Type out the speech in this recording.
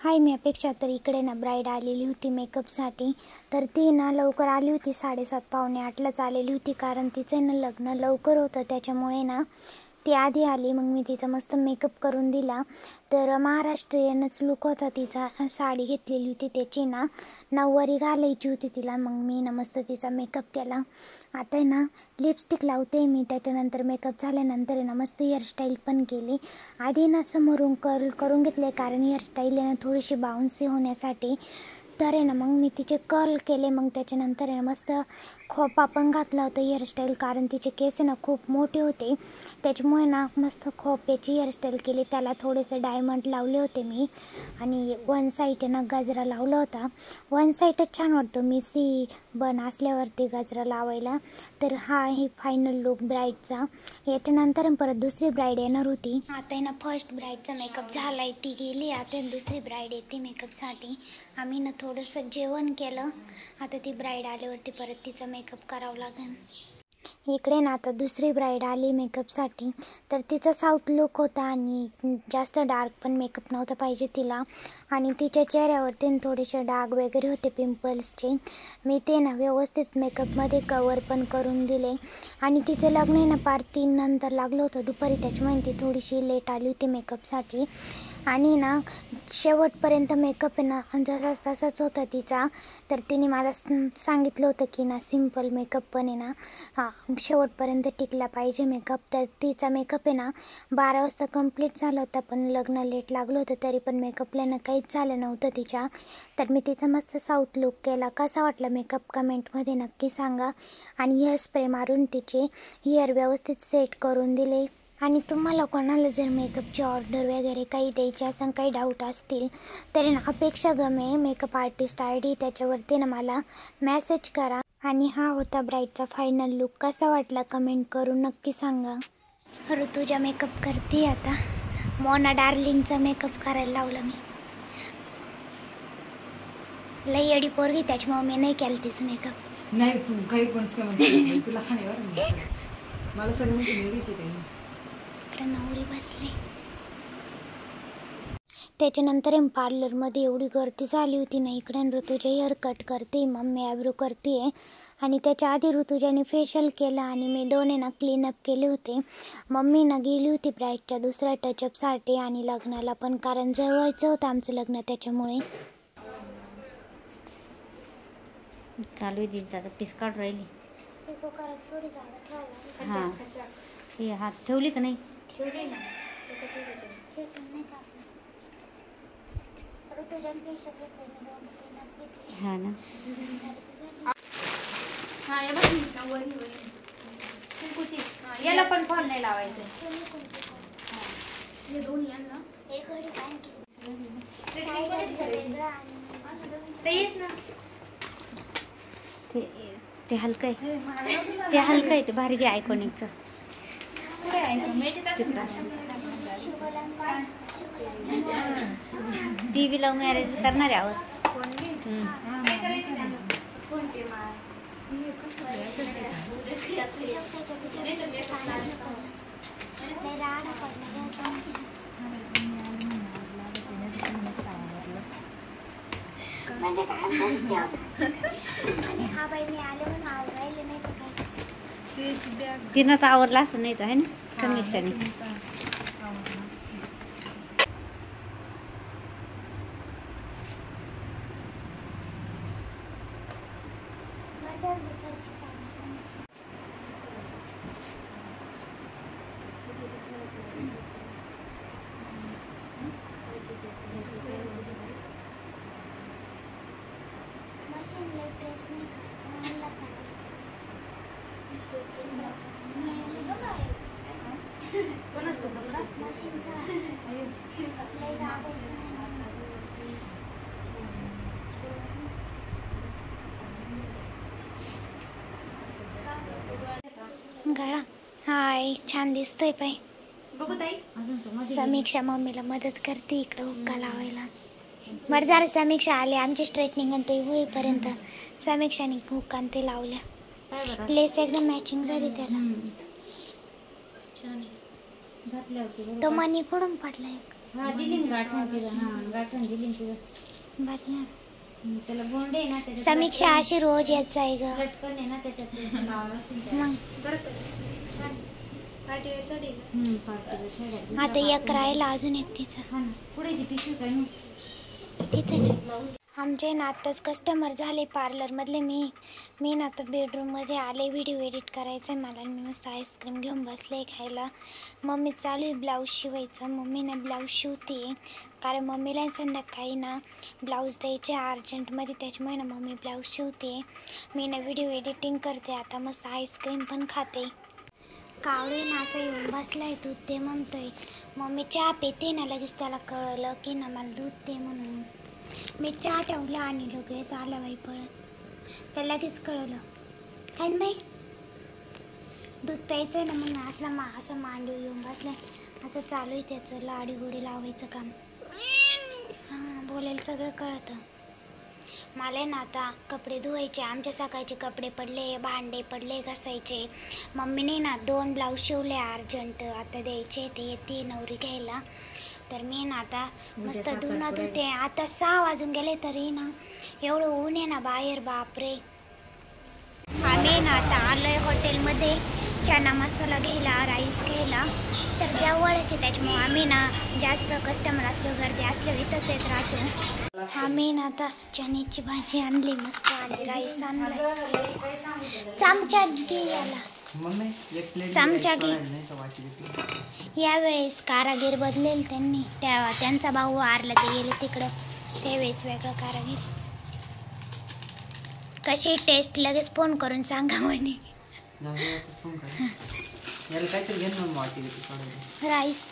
हाय, मी अपेक्षा. तर इकडे ना ब्राईड आलेली होती मेकअपसाठी. तर ती ना लवकर आली होती, 7:30 पावणे 8लाच आलेली होती, कारण तिचं ना लग्न लवकर होतं, त्याच्यामुळे ना ती आधी आली. मग मी तिचा मस्त मेकअप करून दिला. तर महाराष्ट्रीयनच लुक होता तिचा. साडी घेतलेली होती, त्याची ना नऊवारी घालायची होती तिला. मग मी ना मस्त तिचा मेकअप केला. आता आहे ना लिपस्टिक लावते मी. त्याच्यानंतर मेकअप झाल्यानंतर आहे ना मस्त हेअरस्टाईल पण केली. आधी ना समोरून कर्ल करून घेतले, कारण हेअरस्टाईल आहे ना थोडीशी बाउन्सी होण्यासाठी. तर आहे ना मग मी तिचे कर्ल केले. मग त्याच्यानंतर आहे ना मस्त खोपा पण घातला होता हेअरस्टाईल, कारण तिचे केस आहे ना खूप मोठे होते, त्याच्यामुळे ना मस्त खोप्याची हेअरस्टाईल केली. त्याला थोडेसे डायमंड लावले होते मी, आणि वन साईड ना गजरा लावला होता. वन साईडच छान वाटतो मिसी बन असल्यावरती गजरा लावायला. तर हा आहे फायनल लुक ब्राईडचा. याच्यानंतर परत दुसरी ब्राईड येणार होती. आता आहे ना फर्स्ट ब्राईडचा मेकअप झाला आहे, ती गेली. आता दुसरी ब्राईड येते मेकअपसाठी. आम्ही ना थोडंसं जेवण केलं. आता ती ब्राईड आल्यावरती परत तिचा मेकअप करावं लागेल. इकडे ना आता दुसरी ब्राईड आली मेकअपसाठी. तर तिचा साऊथ लुक होता, आणि जास्त डार्क पण मेकअप नव्हता पाहिजे तिला. आणि तिच्या चेहऱ्यावरती थोडेसे डाग वगैरे होते पिंपल्सचे. मी ते ना व्यवस्थित मेकअपमध्ये कवर पण करून दिले. आणि तिचं लग्न आहे ना 3 नंतर लागलं होतं दुपारी, त्याच्यामुळे ती थोडीशी लेट आली होती मेकअपसाठी. आणि ना शेवटपर्यंत मेकअप आहे ना जसाच तसाच होता तिचा. तर तिने मला सांगितलं होतं की ना सिम्पल मेकअप पण आहे ना शेवटपर्यंत टिकला पाहिजे मेकअप. तर तिचा मेकअप आहे ना 12 वाजता कंप्लीट झाला होता, पण लग्न लेट लागलं होतं, तरी पण मेकअपला ना काहीच झालं नव्हतं तिच्या. तर मी तिचा मस्त साऊथ लुक केला. कसा वाटला मेकअप कमेंटमध्ये नक्की सांगा. आणि हेअर स्प्रे मारून तिचे हेअर व्यवस्थित सेट करून दिले. आणि तुम्हाला कोणाला जर मेकअपची ऑर्डर वगैरे काही द्यायची असेल, काही डाऊट असतील, तर ना अपेक्षा गमे मेकअप आर्टिस्ट ID, त्याच्यावरती ना मला मेसेज करा. आणि हा होता ब्राईडचा फायनल लुक. कसा वाटला कमेंट करून नक्की सांगा. ऋतुजा मेकअप करते आता. मोना डार्लिंगचा मेकअप करायला लावला मी. लई एडी पोरगी, त्याच्यामुळे मी नाही केलं तिचं मेकअप. नाही, तू काही पण तुला खाण्यावर मला सगळं म्हणजे लेडीचे काही नवरी बसले. त्याच्यानंतर पार्लरमध्ये एवढी गर्दी झाली होती ना. इकडे ऋतुजा हेअर कट करते, मम्मी आयब्रो करते, आणि त्याच्या आधी ऋतुजाने फेशियल केलं, आणि मी दोन्ही ना क्लीनअप केले होते. मम्मी ना गेली होती ब्राईडच्या दुसऱ्या टचअपसाठी आणि लग्नाला पण, कारण जवळचं होतं आमचं लग्न, त्याच्यामुळे. चालू आहे दिवसाचं पीस काढून राहिली. हां, हे हात ठेवली का नाही? ठेवली ना. हा ना. याला पण फॉल नाही लावायचं. ते हलकं आहे, ते हलकं आहे, ते भारी घे आयकॉनिकचं. TV लव्ह मॅरेज करणार आहे आहोत. म्हणजे काय बोलते आणि हा बाई मी आले म्हणून आवरायले नाही तर काय. तिनंच आवरला असं नाही तर आहे ना समीक्षाने. मशीन लई प्रेस नाही करत, मला मशीनचा लई दाबायचं गळा. हाय, छान दिसतोय पाय. बघू ताई. समीक्षा मम्मीला मदत करते इकडं हुक्का लावायला. बरं झालं समीक्षा आले. आमची स्ट्रेटनिंग आणि ते होईपर्यंत समीक्षाने हुक्का आणि ते लावल्या. लेस एकदम मॅचिंग झाली त्याला. तो मनी कुठून पडला एक. हा दिली ना गाठण तिला. हा गाठण दिली ना तिला. बरं ना. त्याला बोंड आहे ना त्याच्यात. समीक्षा अशी रोज येत जाय ग. लटकन आहे ना त्याच्यात लावलं असेल त्या. मग छान पार्टीवेअर साडी आहे का? पार्टीला साड्या. आता एक राहिला अजून एक तिचा. हा ना पुढे ती पिशवी काय ना. तिथेच आमचे ना आत्ताच कस्टमर झाले पार्लरमधले. मी ना आता बेडरूममध्ये आले. व्हिडिओ एडिट करायचा आहे मला आणि मी मस्त आईस्क्रीम घेऊन बसले खायला. मम्मी चालू आहे ब्लाऊज शिवायचं. मम्मी ना ब्लाऊज शिवते कारण मम्मीला संध्याकाळी ना ब्लाऊज द्यायचे अर्जंटमध्ये, त्याच्यामुळे ना मम्मी ब्लाऊज शिवते. मी ना व्हिडिओ एडिटिंग करते आता. मस्त आईस्क्रीम पण खाते. कावळे ना असं येऊन बसलाय दूध दे म्हणतोय. मम्मी चहा पिते ना लगेच त्याला कळलं की ना मला दूध दे म्हणून. मी चहा ठेवला आणि लगेच आला बाई पळत. त्याला लगेच कळलं काय ना बाई दूध प्यायचं आहे ना म्हणून असं मांडू येऊन बसलाय. असं चालू आहे त्याचं लाडी गोडी लावायचं काम. हां बोलायला सगळं कळतं. मला ना आता कपडे धुवायचे. आमच्या सकाळचे कपडे पडले, भांडे पडले घासायचे. मम्मीने ना 2 ब्लाऊज शिवले अर्जंट आता द्यायचे. ते येते नवरी घ्यायला. तर मी ना आता मस्त धुणं धुते. आता 6 वाजून गेले तरी ना एवढं ऊन आहे ना बाहेर बापरे. आम्ही ना आता आलोय हॉटेलमध्ये चना मसाला घ्यायला, राईस घ्यायला. तर जवळच आहे त्याच्यामुळे आम्ही ना जास्त कस्टमर असलो गर्दी असलो इथंच येत राहतो. आम्ही ना आता चण्याची भाजी आणली मस्त आणि राईस आणला. चमचा घे याला. चमचा घे. यावेळेस कारागीर बदलेल त्यांनी. त्यांचा भाऊ वारला ते गेले तिकडं. त्यावेळेस वेगळं कारागीर. कशी टेस्ट लगेच फोन करून सांगा म्हणे. राईस